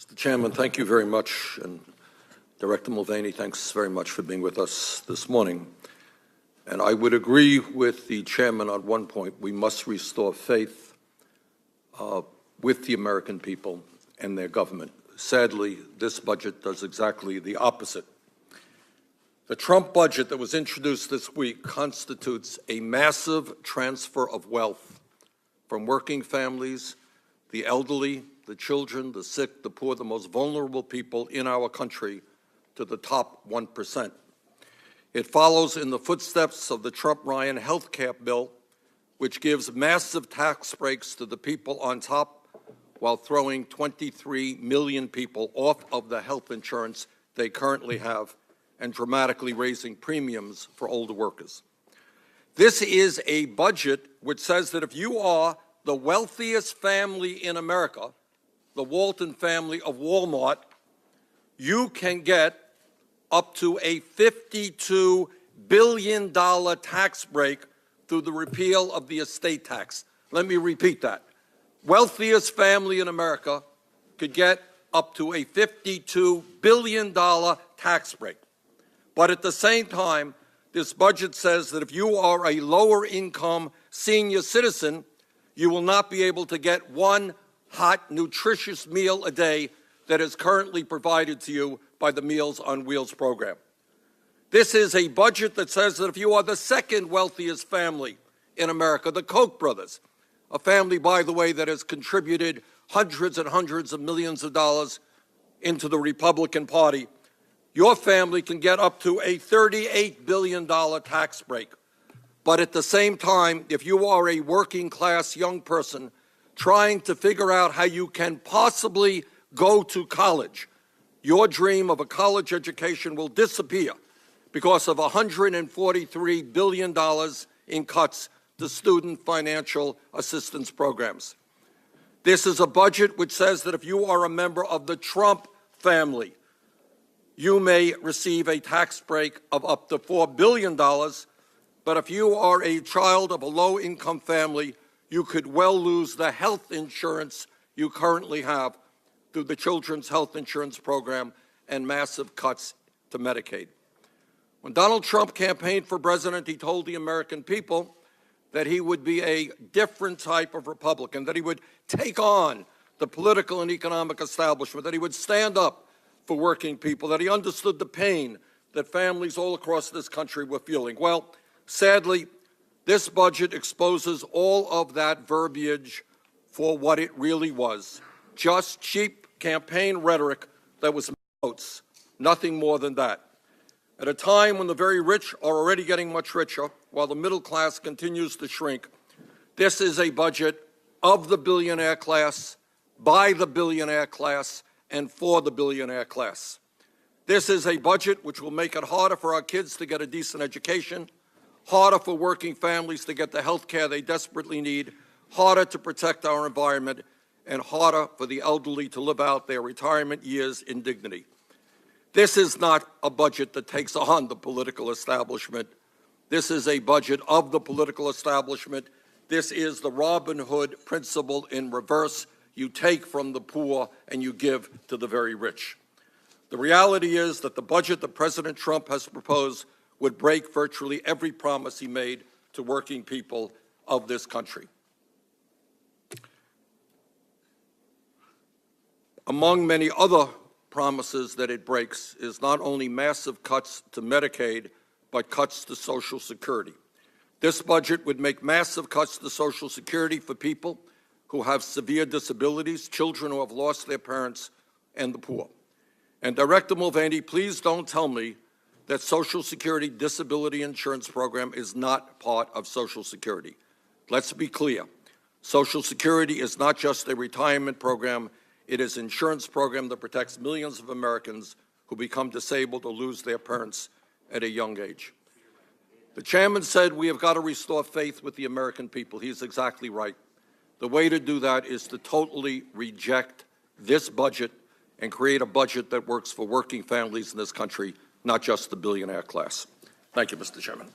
Mr. Chairman, thank you very much, and Director Mulvaney, thanks very much for being with us this morning. And I would agree with the chairman on one point. We must restore faith with the American people and their government. Sadly, this budget does exactly the opposite. The Trump budget that was introduced this week constitutes a massive transfer of wealth from working families, the elderly, the children, the sick, the poor, the most vulnerable people in our country to the top 1%. It follows in the footsteps of the Trump-Ryan health care bill, which gives massive tax breaks to the people on top while throwing 23 million people off of the health insurance they currently have and dramatically raising premiums for older workers. This is a budget which says that if you are the wealthiest family in America, the Walton family of Walmart, you can get up to a $52 billion tax break through the repeal of the estate tax. Let me repeat that. Wealthiest family in America could get up to a $52 billion tax break. But at the same time, this budget says that if you are a lower income senior citizen, you will not be able to get one hot, nutritious meal a day that is currently provided to you by the Meals on Wheels program. This is a budget that says that if you are the second wealthiest family in America, the Koch brothers, a family, by the way, that has contributed hundreds and hundreds of millions of dollars into the Republican Party, your family can get up to a $38 billion tax break. But at the same time, if you are a working class young person trying to figure out how you can possibly go to college, your dream of a college education will disappear because of $143 billion in cuts to student financial assistance programs. This is a budget which says that if you are a member of the Trump family, you may receive a tax break of up to $4 billion, but if you are a child of a low-income family, you could well lose the health insurance you currently have through the Children's Health Insurance Program and massive cuts to Medicaid. When Donald Trump campaigned for president, he told the American people that he would be a different type of Republican, that he would take on the political and economic establishment, that he would stand up for working people, that he understood the pain that families all across this country were feeling. Well, sadly, this budget exposes all of that verbiage for what it really was, just cheap campaign rhetoric that was votes, nothing more than that. At a time when the very rich are already getting much richer, while the middle class continues to shrink, this is a budget of the billionaire class, by the billionaire class, and for the billionaire class. This is a budget which will make it harder for our kids to get a decent education, harder for working families to get the health care they desperately need, harder to protect our environment, and harder for the elderly to live out their retirement years in dignity. This is not a budget that takes on the political establishment. This is a budget of the political establishment. This is the Robin Hood principle in reverse. You take from the poor and you give to the very rich. The reality is that the budget that President Trump has proposed would break virtually every promise he made to working people of this country. Among many other promises that it breaks is not only massive cuts to Medicaid, but cuts to Social Security. This budget would make massive cuts to Social Security for people who have severe disabilities, children who have lost their parents, and the poor. And Director Mulvaney, please don't tell me that Social Security Disability Insurance Program is not part of Social Security. Let's be clear. Social Security is not just a retirement program. It is an insurance program that protects millions of Americans who become disabled or lose their parents at a young age. The chairman said we have got to restore faith with the American people. He's exactly right. The way to do that is to totally reject this budget and create a budget that works for working families in this country, not just the billionaire class. Thank you, Mr. Chairman.